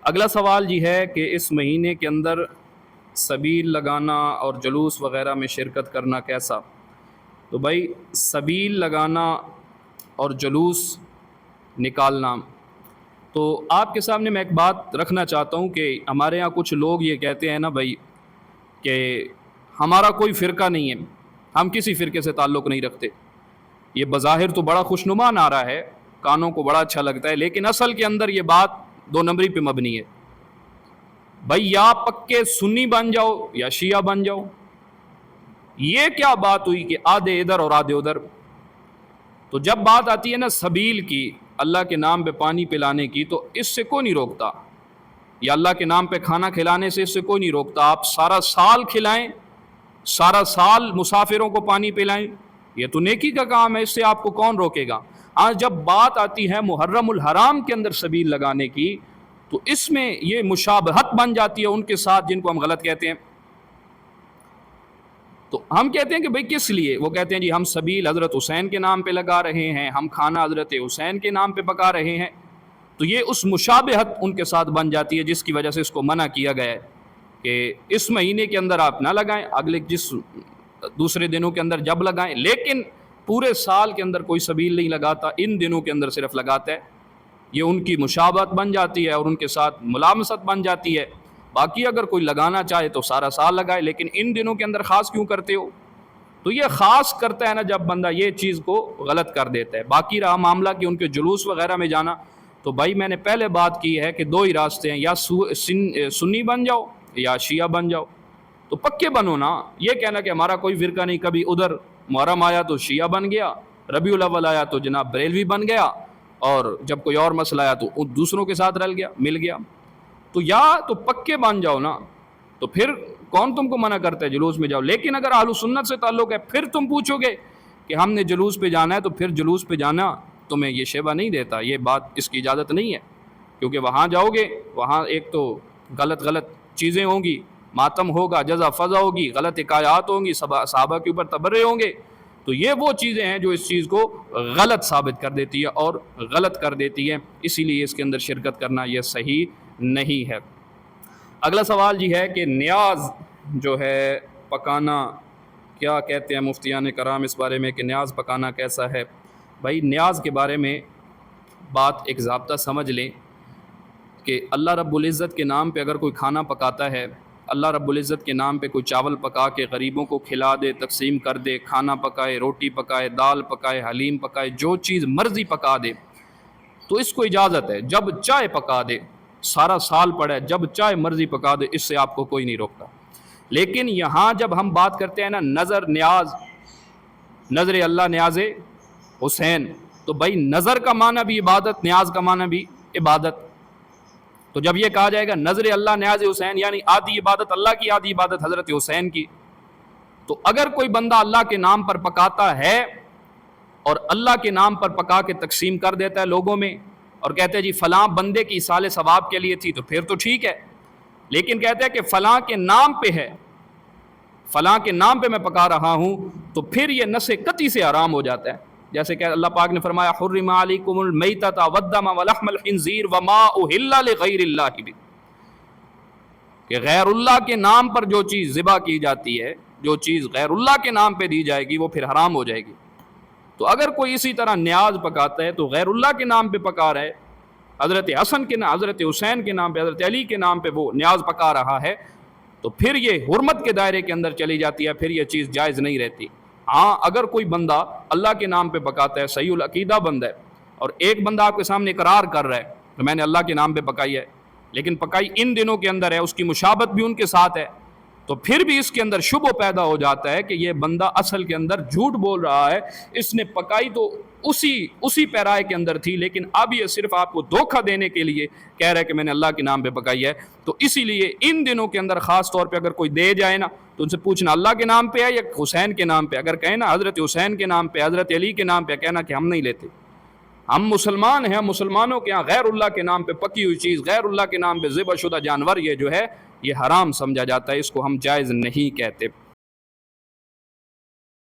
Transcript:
اگلا سوال جی ہے کہ اس مہینے کے اندر سبیل لگانا اور جلوس وغیرہ میں شرکت کرنا کیسا؟ تو بھائی سبیل لگانا اور جلوس نکالنا، تو آپ کے سامنے میں ایک بات رکھنا چاہتا ہوں کہ ہمارے ہاں کچھ لوگ یہ کہتے ہیں نا بھائی کہ ہمارا کوئی فرقہ نہیں ہے، ہم کسی فرقے سے تعلق نہیں رکھتے۔ یہ بظاہر تو بڑا خوشنما نعرہ ہے، کانوں کو بڑا اچھا لگتا ہے، لیکن اصل کے اندر یہ بات دو نمبری پہ مبنی ہے۔ بھائی یا پکے سنی بن جاؤ یا شیعہ بن جاؤ۔ یہ کیا بات ہوئی کہ آدھے ادھر اور آدھے ادھر؟ تو جب بات آتی ہے نا سبیل کی، اللہ کے نام پہ پانی پلانے کی، تو اس سے کوئی نہیں روکتا، یا اللہ کے نام پہ کھانا کھلانے سے اس سے کوئی نہیں روکتا۔ آپ سارا سال کھلائیں، سارا سال مسافروں کو پانی پلائیں، یہ تو نیکی کا کام ہے، اس سے آپ کو کون روکے گا؟ آج جب بات آتی ہے محرم الحرام کے اندر سبیل لگانے کی، تو اس میں یہ مشابہت بن جاتی ہے ان کے ساتھ جن کو ہم غلط کہتے ہیں۔ تو ہم کہتے ہیں کہ بھئی کس لیے؟ وہ کہتے ہیں جی ہم سبیل حضرت حسین کے نام پہ لگا رہے ہیں، ہم کھانا حضرت حسین کے نام پہ پکا رہے ہیں۔ تو یہ اس مشابہت ان کے ساتھ بن جاتی ہے جس کی وجہ سے اس کو منع کیا گیا ہے کہ اس مہینے کے اندر آپ نہ لگائیں، اگلے جس دوسرے دنوں کے اندر جب لگائیں، لیکن پورے سال کے اندر کوئی سبیل نہیں لگاتا، ان دنوں کے اندر صرف لگاتا ہے۔ یہ ان کی مشابہت بن جاتی ہے اور ان کے ساتھ ملامست بن جاتی ہے۔ باقی اگر کوئی لگانا چاہے تو سارا سال لگائے، لیکن ان دنوں کے اندر خاص کیوں کرتے ہو؟ تو یہ خاص کرتا ہے نا جب بندہ یہ چیز کو غلط کر دیتا ہے۔ باقی رہا معاملہ کہ ان کے جلوس وغیرہ میں جانا، تو بھائی میں نے پہلے بات کی ہے کہ دو ہی راستے ہیں، یا سنی بن جاؤ یا شیعہ بن جاؤ۔ تو پکے بنو نا، یہ کہنا کہ ہمارا کوئی فرقہ نہیں، کبھی ادھر محرم آیا تو شیعہ بن گیا، ربیع الاول آیا تو جناب بریلوی بن گیا، اور جب کوئی اور مسئلہ آیا تو دوسروں کے ساتھ مل گیا۔ تو یا تو پکے بن جاؤ نا، تو پھر کون تم کو منع کرتا ہے جلوس میں جاؤ۔ لیکن اگر اہل سنت سے تعلق ہے، پھر تم پوچھو گے کہ ہم نے جلوس پہ جانا ہے، تو پھر جلوس پہ جانا تمہیں یہ شیبہ نہیں دیتا، یہ بات اس کی اجازت نہیں ہے، کیونکہ وہاں جاؤ گے، وہاں ایک تو غلط چیزیں ہوں گی، ماتم ہوگا، جزا فضا ہوگی، غلط حکایات ہوں گی، صحابہ کے اوپر تبرے ہوں گے۔ تو یہ وہ چیزیں ہیں جو اس چیز کو غلط ثابت کر دیتی ہے اور غلط کر دیتی ہے، اسی لیے اس کے اندر شرکت کرنا یہ صحیح نہیں ہے۔ اگلا سوال جی ہے کہ نیاز جو ہے پکانا، کیا کہتے ہیں مفتیان کرام اس بارے میں کہ نیاز پکانا کیسا ہے؟ بھائی نیاز کے بارے میں بات ایک ضابطہ سمجھ لیں کہ اللہ رب العزت کے نام پہ اگر کوئی کھانا پکاتا ہے، اللہ رب العزت کے نام پہ کوئی چاول پکا کے غریبوں کو کھلا دے، تقسیم کر دے، کھانا پکائے، روٹی پکائے، دال پکائے، حلیم پکائے، جو چیز مرضی پکا دے، تو اس کو اجازت ہے، جب چائے پکا دے، سارا سال پڑے، جب چائے مرضی پکا دے، اس سے آپ کو کوئی نہیں روکتا۔ لیکن یہاں جب ہم بات کرتے ہیں نا نظر نیاز، نظر اللہ نیاز حسین، تو بھائی نظر کا معنی بھی عبادت، نیاز کا معنی بھی عبادت۔ تو جب یہ کہا جائے گا نظر اللہ نیاز حسین، یعنی آدھی عبادت اللہ کی، آدھی عبادت حضرت حسین کی، تو اگر کوئی بندہ اللہ کے نام پر پکاتا ہے اور اللہ کے نام پر پکا کے تقسیم کر دیتا ہے لوگوں میں، اور کہتے ہیں جی فلاں بندے کی ایصال ثواب کے لیے تھی، تو پھر تو ٹھیک ہے۔ لیکن کہتے ہیں کہ فلاں کے نام پہ ہے، فلاں کے نام پہ میں پکا رہا ہوں، تو پھر یہ نص قطعی سے حرام ہو جاتا ہے۔ جیسے کہ اللہ پاک نے فرمایا حرم علیکم المیتۃ والدم ولحم الخنزیر وما اہل لغیر اللہ بہ، کہ غیر اللہ کے نام پر جو چیز ذبح کی جاتی ہے، جو چیز غیر اللہ کے نام پہ دی جائے گی، وہ پھر حرام ہو جائے گی۔ تو اگر کوئی اسی طرح نیاز پکاتا ہے تو غیر اللہ کے نام پہ پکا رہا ہے، حضرت حسن کے نام، حضرت حسین کے نام پہ، حضرت علی کے نام پہ وہ نیاز پکا رہا ہے، تو پھر یہ حرمت کے دائرے کے اندر چلی جاتی ہے، پھر یہ چیز جائز نہیں رہتی۔ ہاں اگر کوئی بندہ اللہ کے نام پہ پکاتا ہے، صحیح العقیدہ بندہ ہے، اور ایک بندہ آپ کے سامنے اقرار کر رہا ہے کہ میں نے اللہ کے نام پہ پکائی ہے، لیکن پکائی ان دنوں کے اندر ہے، اس کی مشابہت بھی ان کے ساتھ ہے، تو پھر بھی اس کے اندر شبہ پیدا ہو جاتا ہے کہ یہ بندہ اصل کے اندر جھوٹ بول رہا ہے، اس نے پکائی تو اسی پیرائے کے اندر تھی، لیکن اب یہ صرف آپ کو دھوکہ دینے کے لیے کہہ رہا ہے کہ میں نے اللہ کے نام پہ پکائی ہے۔ تو اسی لیے ان دنوں کے اندر خاص طور پہ اگر کوئی دے جائے نا، تو ان سے پوچھنا اللہ کے نام پہ ہے یا حسین کے نام پہ۔ اگر کہیں نا حضرت حسین کے نام پہ، حضرت علی کے نام پہ، کہنا کہ ہم نہیں لیتے، ہم مسلمان ہیں، مسلمانوں کے ہاں غیر اللہ کے نام پہ پکی ہوئی چیز، غیر اللہ کے نام پہ ذبح شدہ جانور، یہ جو ہے یہ حرام سمجھا جاتا ہے، اس کو ہم جائز نہیں کہتے۔